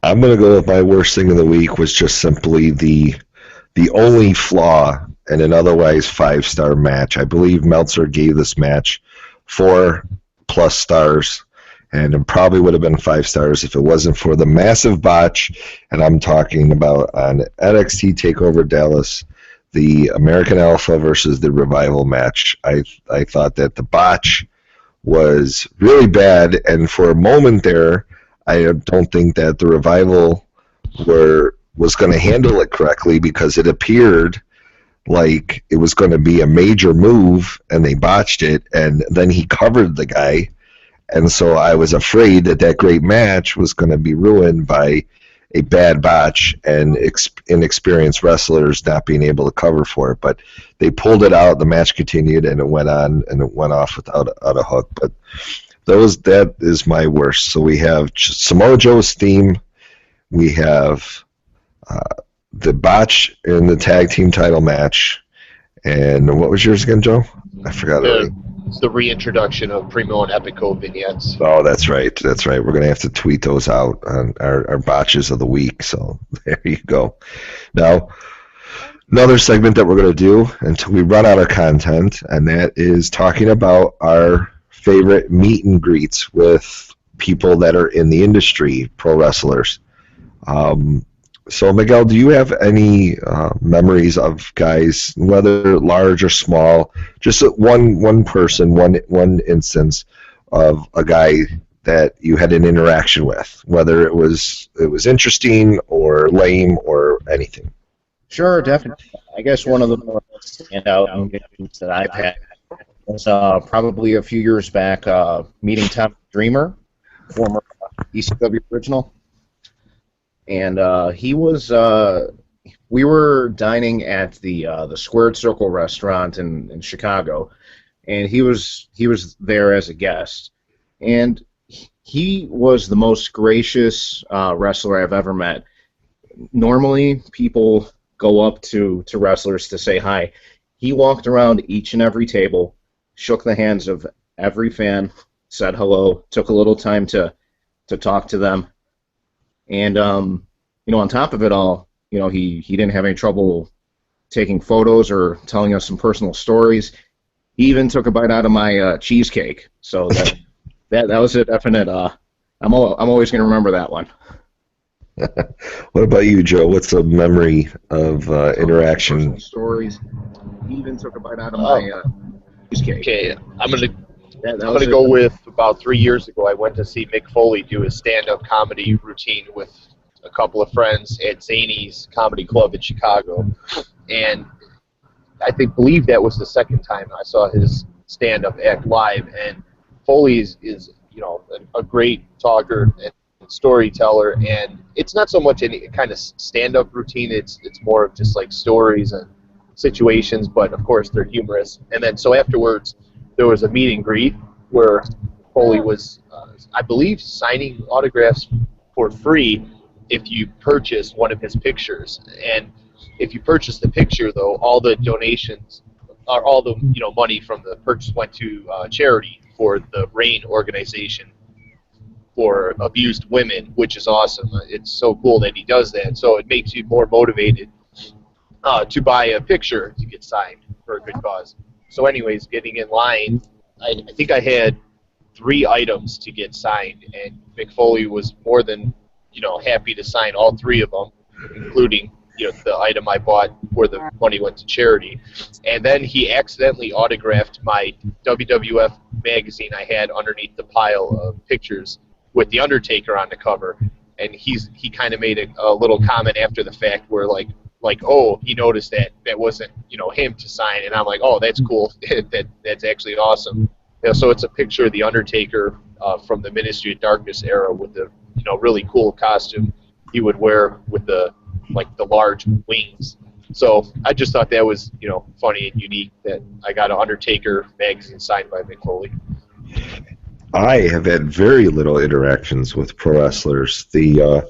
I'm going to go with my worst thing of the week was just simply the only flaw in an otherwise 5-star match. I believe Meltzer gave this match 4+ stars, and it probably would have been 5 stars if it wasn't for the massive botch, and I'm talking about on NXT TakeOver Dallas, the American Alpha versus the Revival match. I thought that the botch was really bad, and for a moment there, I don't think that the Revival was going to handle it correctly, because it appeared like it was going to be a major move, and they botched it, and then he covered the guy, and so I was afraid that that great match was going to be ruined by a bad botch and inexperienced wrestlers not being able to cover for it. But they pulled it out, the match continued, and it went on, and it went off without a hook. But that is my worst. So we have Samoa Joe's theme, we have the botch in the tag team title match, and what was yours again, Joe? I forgot already. It's the reintroduction of Primo and Epico vignettes. Oh, that's right. That's right. We're going to have to tweet those out on our botches of the week. So there you go. Now, another segment that we're going to do until we run out of content, and that is talking about our favorite meet and greets with people that are in the industry, pro wrestlers. So, Miguel, do you have any memories of guys, whether large or small, just one person, one instance of a guy that you had an interaction with, whether it was interesting or lame or anything? Sure, definitely. I guess one of the more standout engagements that I've had was probably a few years back, meeting Tom Dreamer, former ECW original. And he was, we were dining at the Squared Circle restaurant in Chicago, and he was there as a guest. And he was the most gracious wrestler I've ever met. Normally, people go up to wrestlers to say hi. He walked around each and every table, shook the hands of every fan, said hello, took a little time to talk to them. And, on top of it all, he didn't have any trouble taking photos or telling us some personal stories. He even took a bite out of my cheesecake. So that was a definite, I'm always going to remember that one. What about you, Joe? What's a memory of interaction? Stories. He even took a bite out of my cheesecake. Okay, I'm gonna go with about 3 years ago. I went to see Mick Foley do his stand-up comedy routine with a couple of friends at Zany's Comedy Club in Chicago, and I believe that was the second time I saw his stand-up act live. And Foley is a great talker and storyteller, and it's not so much any kind of stand-up routine. It's more of just like stories and situations, but of course they're humorous. And then so afterwards, there was a meet and greet where Foley was, I believe, signing autographs for free if you purchase one of his pictures. And if you purchase the picture, though, all the donations, or all the money from the purchase went to charity for the RAIN organization for abused women, which is awesome. It's so cool that he does that. So it makes you more motivated to buy a picture to get signed for a good cause. So anyways, getting in line, I think I had 3 items to get signed, and Mick Foley was more than happy to sign all 3 of them, including the item I bought where the money went to charity. And then he accidentally autographed my WWF magazine I had underneath the pile of pictures with The Undertaker on the cover. And he kind of made a little comment after the fact where like, oh, he noticed that wasn't him to sign, and I'm like, oh, that's cool. that's actually awesome. So it's a picture of the Undertaker from the Ministry of Darkness era with the really cool costume he would wear with the large wings. So I just thought that was, funny and unique that I got an Undertaker magazine signed by Mick Foley. I have had very little interactions with pro wrestlers. The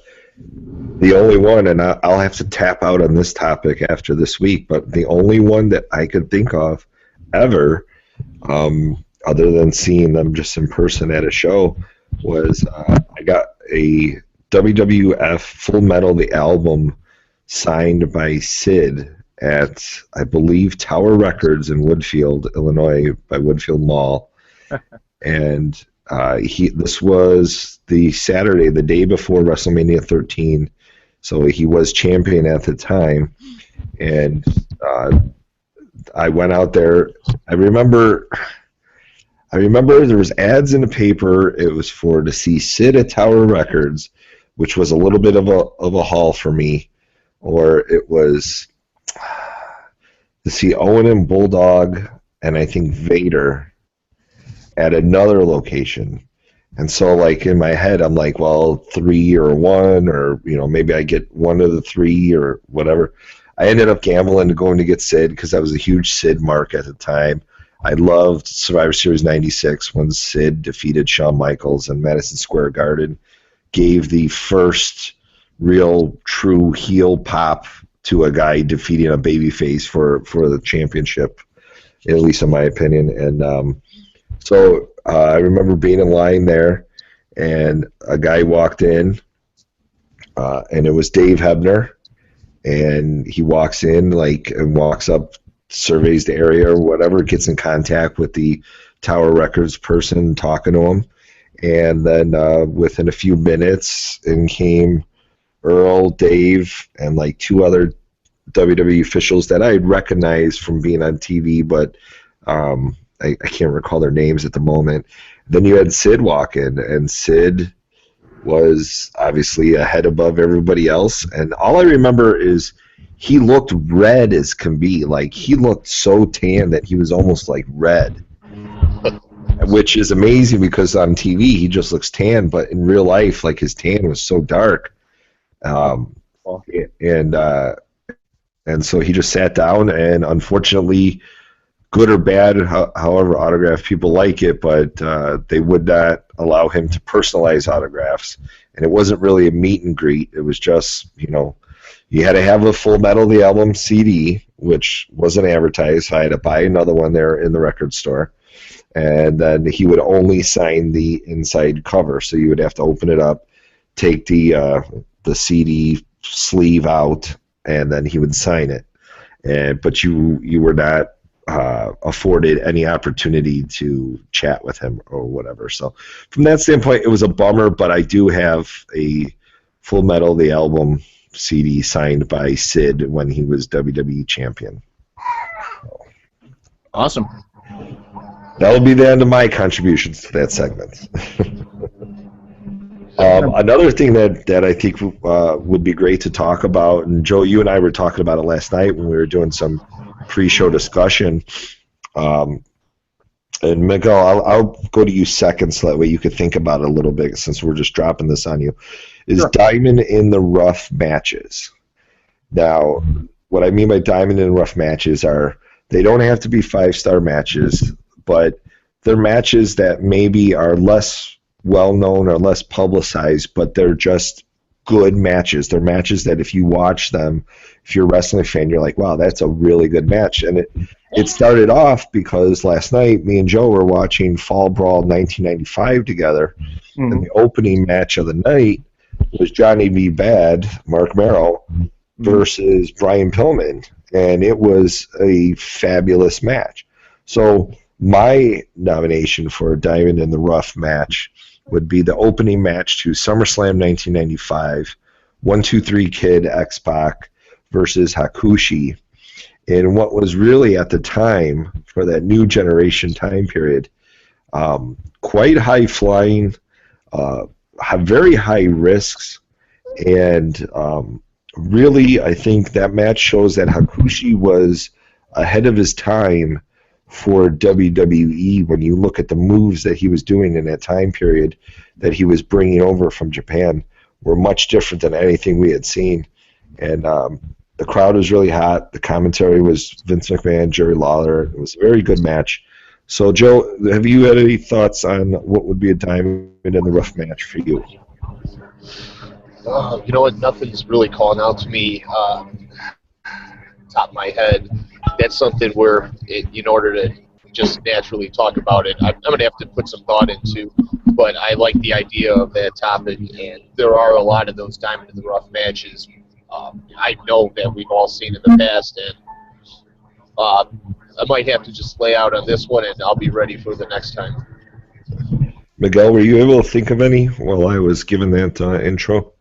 only one, and I'll have to tap out on this topic after this week, but the only one that I could think of ever, other than seeing them just in person at a show, was I got a WWF Full Metal the album signed by Sid at, I believe, Tower Records in Woodfield, Illinois, by Woodfield Mall. And this was the Saturday, the day before WrestleMania 13. So he was champion at the time. And I went out there. I remember there was ads in the paper. It was to see Sid at Tower Records, which was a little bit of a haul for me. Or it was to see Owen and Bulldog and I think Vader at another location. And so, like, in my head, I'm like, well, 3 or 1, or, maybe I get one of the 3 or whatever. I ended up gambling to going to get Sid because I was a huge Sid mark at the time. I loved Survivor Series 96 when Sid defeated Shawn Michaels in Madison Square Garden, gave the first real true heel pop to a guy defeating a babyface for the championship, at least in my opinion. And so I remember being in line there, and a guy walked in, and it was Dave Hebner, and he walks in and walks up, surveys the area or whatever, gets in contact with the Tower Records person talking to him, and then within a few minutes in came Earl, Dave, and 2 other WWE officials that I had recognized from being on TV, but I can't recall their names at the moment. Then you had Sid walk in, and Sid was obviously a head above everybody else. And all I remember is he looked red as can be. He looked so tan that he was almost red, which is amazing because on TV he just looks tan, but in real life, his tan was so dark. And so he just sat down, and unfortunately, good or bad, however autograph people like it, but they would not allow him to personalize autographs. And it wasn't really a meet and greet. It was just, you had to have a Full Metal the album CD, which wasn't advertised. So I had to buy another one there in the record store. And then he would only sign the inside cover. So you would have to open it up, take the CD sleeve out, and then he would sign it. But you were not afforded any opportunity to chat with him or whatever. So from that standpoint, it was a bummer, but I do have a Full Metal the album CD signed by Sid when he was WWE champion. Awesome. That'll be the end of my contributions to that segment. Another thing that I think would be great to talk about, and Joe, you and I were talking about it last night when we were doing some pre-show discussion. And Miguel, I'll go to you second so that way you could think about it a little bit since we're just dropping this on you. Is Sure. Diamond in the Rough matches. Now, what I mean by Diamond in the Rough matches are, they don't have to be 5-star matches, but they're matches that maybe are less well-known or less publicized, but they're just good matches. They're matches that if you watch them, if you're a wrestling fan, you're like, wow, that's a really good match. And it started off because last night me and Joe were watching Fall Brawl 1995 together, and the opening match of the night was Johnny B. Bad, Mark Merrill, versus Brian Pillman, and it was a fabulous match. So my nomination for a Diamond in the Rough match would be the opening match to SummerSlam 1995, 1-2-3 Kid X-Pac versus Hakushi, in what was really at the time, for that new generation time period, quite high flying, very high risks, and really I think that match shows that Hakushi was ahead of his time for WWE when you look at the moves that he was doing in that time period that he was bringing over from Japan were much different than anything we had seen. And the crowd was really hot. The commentary was Vince McMahon, Jerry Lawler. It was a very good match. So, Joe, have you had any thoughts on what would be a diamond in the rough match for you? You know what? Nothing's really calling out to me. Top of my head, that's something where, in order to just naturally talk about it, I'm going to have to put some thought into. But I like the idea of that topic, and there are a lot of those diamond in the rough matches. I know that we've all seen in the past, and I might have to just lay out on this one, and I'll be ready for the next time. Miguel, were you able to think of any while I was giving that intro?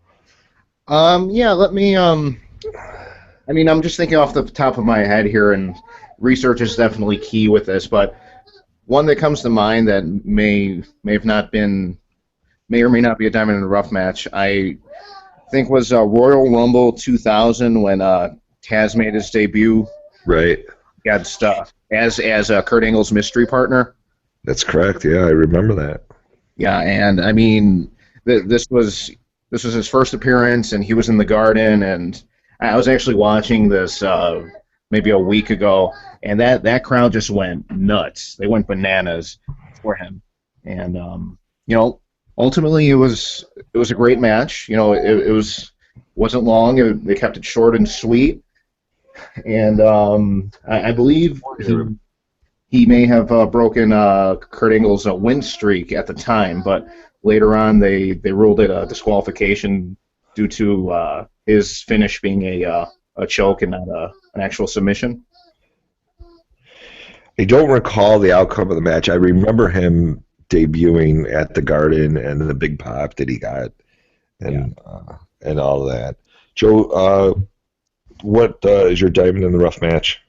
Yeah, let me, I mean, I'm just thinking off the top of my head here, and research is definitely key with this, but one that comes to mind that may or may not be a diamond in the rough match, I think was Royal Rumble 2000 when Taz made his debut. Right. Against as Kurt Angle's mystery partner. That's correct. Yeah, I remember that. Yeah, and I mean, this was his first appearance, and he was in the Garden, and I was actually watching this maybe a week ago, and that crowd just went nuts. They went bananas for him, and you know, ultimately it was a great match. You know, it wasn't long. They kept it short and sweet, and I believe he may have broken Kurt Angle's win streak at the time, but later on they ruled it a disqualification due to his finish being a choke and not an actual submission. I don't recall the outcome of the match. I remember him debuting at the Garden and the big pop that he got, and all of that. Joe, what is your diamond in the rough match?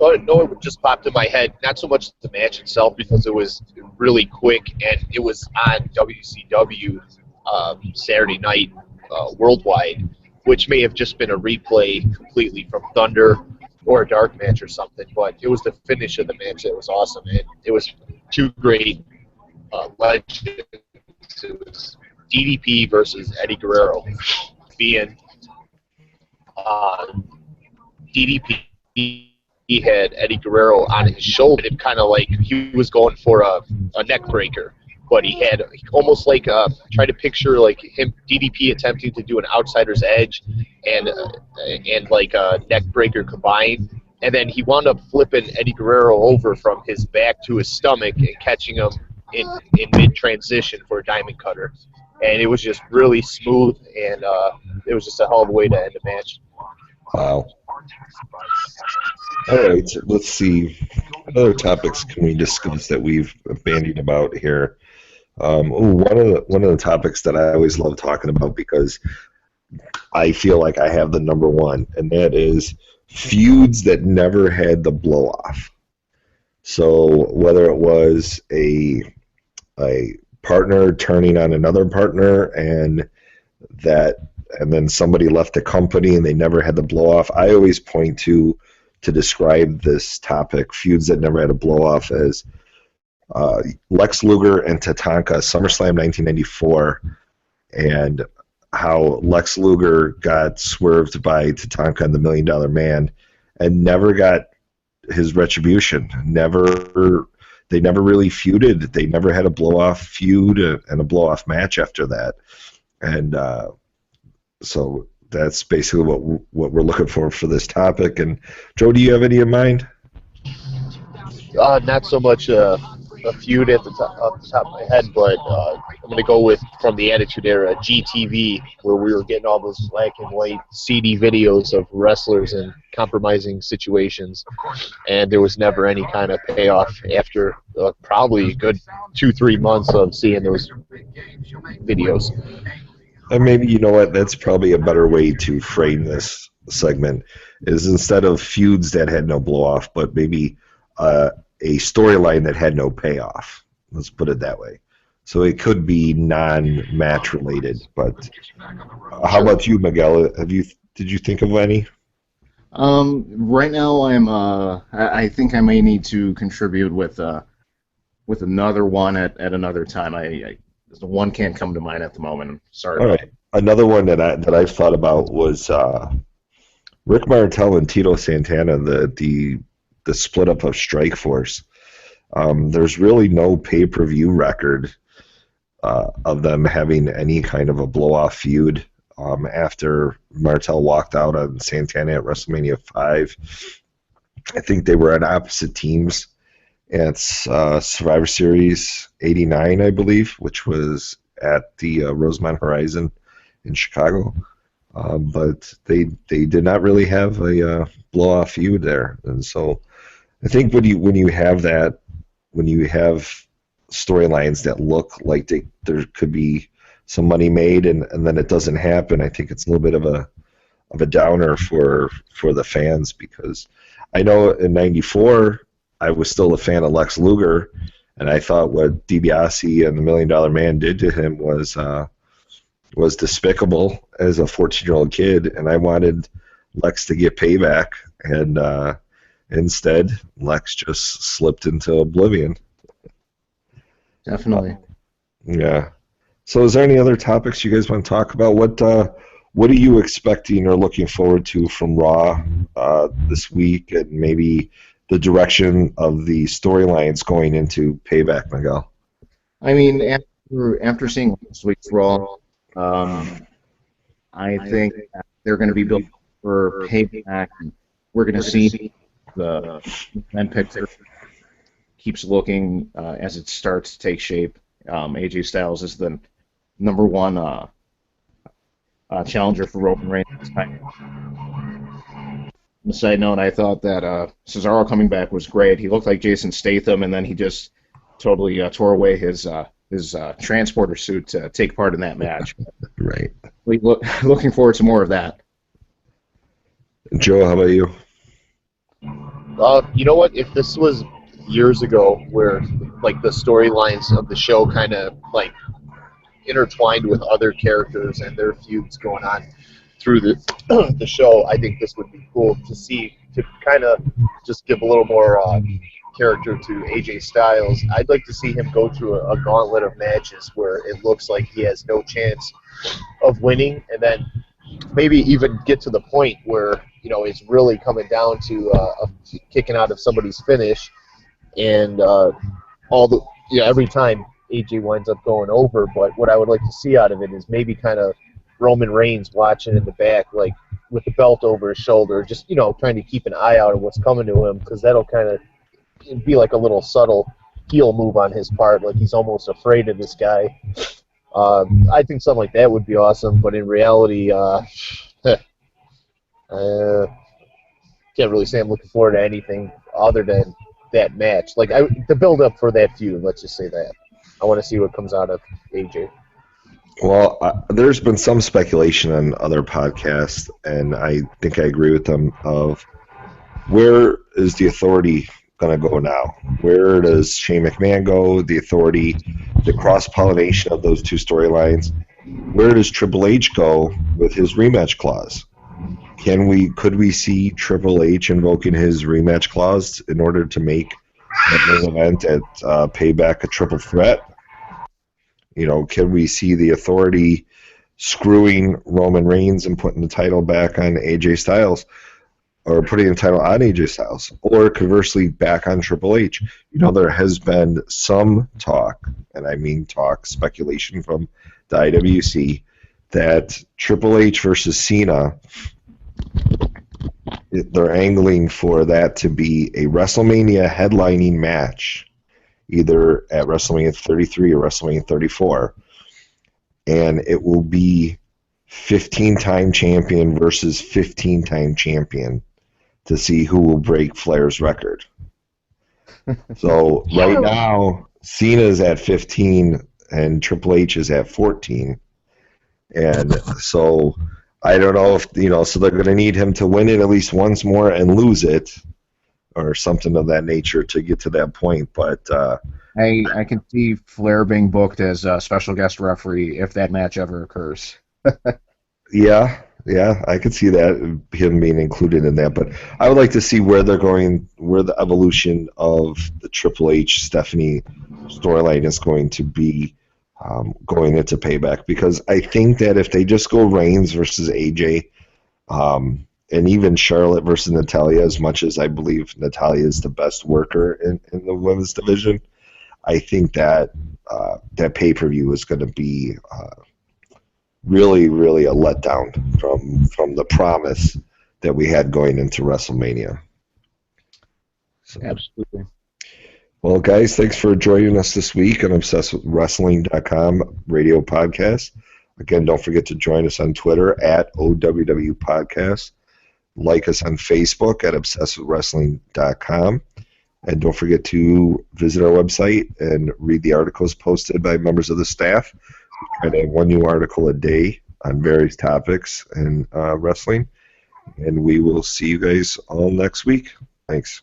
No, it just popped in my head. Not so much the match itself, because it was really quick, and it was on WCW Saturday night worldwide, which may have just been a replay completely from Thunder or a dark match or something, but it was the finish of the match that was awesome. It was two great legends. It was DDP versus Eddie Guerrero. Being DDP, he had Eddie Guerrero on his shoulder, and kind of like he was going for a neck breaker, but he had almost like try to picture like him, DDP attempting to do an outsider's edge and like a neck breaker combined, and then he wound up flipping Eddie Guerrero over from his back to his stomach and catching him in mid transition for a diamond cutter, and it was just really smooth, and it was just a hell of a way to end the match. Wow. All right, let's see. What other topics can we discuss that we've bandied about here? One of the topics that I always love talking about, because I feel like I have the number one, and that is feuds that never had the blow off. So whether it was a partner turning on another partner, and then somebody left the company and they never had the blow off, I always point to describe this topic, feuds that never had a blow off, as Lex Luger and Tatanka, SummerSlam 1994, and how Lex Luger got swerved by Tatanka and the $1 Million Man and never got his retribution. They never really feuded. They never had a blow-off feud and a blow-off match after that. And so that's basically what we're looking for this topic. And Joe, do you have any in mind? Not so much a feud off the top of my head, but I'm going to go with, from the Attitude Era, GTV, where we were getting all those black and white CD videos of wrestlers in compromising situations, and there was never any kind of payoff after probably a good 2-3 months of seeing those videos. And maybe, you know what, that's probably a better way to frame this segment, is instead of feuds that had no blow-off, but maybe a storyline that had no payoff. Let's put it that way. So it could be non-match related. But how about you, Miguel? Did you think of any? Right now I think I may need to contribute with another one at another time. The one can't come to mind at the moment. I'm sorry All about right. Another one that I've thought about was Rick Martel and Tito Santana, the split up of Strikeforce. There's really no pay-per-view record of them having any kind of a blow-off feud after Martel walked out on Santana at WrestleMania 5. I think they were on opposite teams at Survivor Series 89, I believe, which was at the Rosemont Horizon in Chicago. But they did not really have a blow-off feud there. And so I think when you have that, when you have storylines that look like there could be some money made and then it doesn't happen, I think it's a little bit of a downer for the fans, because I know in '94 I was still a fan of Lex Luger, and I thought what DiBiase and the $1 Million Man did to him was despicable as a 14-year-old kid, and I wanted Lex to get payback, and instead Lex just slipped into oblivion. Definitely. Yeah. So is there any other topics you guys want to talk about? What are you expecting or looking forward to from Raw this week, and maybe the direction of the storylines going into Payback, Miguel? I mean, after seeing last week's Raw, I think they're going to be built for Payback. We're going to see the men picture keeps looking as it starts to take shape. AJ Styles is the number one challenger for Roman Reigns this time. On a side note, I thought that Cesaro coming back was great. He looked like Jason Statham, and then he just totally tore away his transporter suit to take part in that match. Right. Looking forward to more of that. Joe, how about you? You know what? If this was years ago, where like the storylines of the show kind of like intertwined with other characters and their feuds going on through the show, I think this would be cool to see, to kind of just give a little more character to AJ Styles. I'd like to see him go through a gauntlet of matches where it looks like he has no chance of winning, and then maybe even get to the point where, you know, it's really coming down to kicking out of somebody's finish, and every time AJ winds up going over. But what I would like to see out of it is maybe kind of Roman Reigns watching in the back, like with the belt over his shoulder, just, you know, trying to keep an eye out on what's coming to him, because that'll kind of be like a little subtle heel move on his part, like he's almost afraid of this guy. I think something like that would be awesome, but in reality, can't really say I'm looking forward to anything other than that match. Like the build-up for that feud, let's just say that. I want to see what comes out of AJ. Well, there's been some speculation on other podcasts, and I think I agree with them, of where is the Authority going to go now? Where does Shane McMahon go? The Authority, the cross-pollination of those two storylines. Where does Triple H go with his rematch clause? Could we see Triple H invoking his rematch clause in order to make that main event at Payback a triple threat? You know, can we see the Authority screwing Roman Reigns and putting the title back on AJ Styles, or putting the title on AJ Styles, or conversely back on Triple H? You know, there has been some talk, and I mean talk, speculation from the IWC, that Triple H versus Cena, they're angling for that to be a WrestleMania headlining match, either at WrestleMania 33 or WrestleMania 34, and it will be 15-time champion versus 15-time champion to see who will break Flair's record. So right now, Cena's at 15 and Triple H is at 14, and so I don't know if, you know, so they're going to need him to win it at least once more and lose it, or something of that nature to get to that point. But I can see Flair being booked as a special guest referee if that match ever occurs. yeah, Yeah, I could see that him being included in that. But I would like to see where they're going, where the evolution of the Triple H Stephanie storyline is going to be going into Payback. Because I think that if they just go Reigns versus AJ, and even Charlotte versus Natalia, as much as I believe Natalia is the best worker in the women's division, I think that that pay-per-view is going to be really, really a letdown from the promise that we had going into WrestleMania. So, Absolutely. well, guys, thanks for joining us this week on ObsessedWithWrestling.com radio podcast. Again, don't forget to join us on Twitter at OWW Podcast. Like us on Facebook at ObsessedWithWrestling.com. And don't forget to visit our website and read the articles posted by members of the staff. We try to have one new article a day on various topics in wrestling. And we will see you guys all next week. Thanks.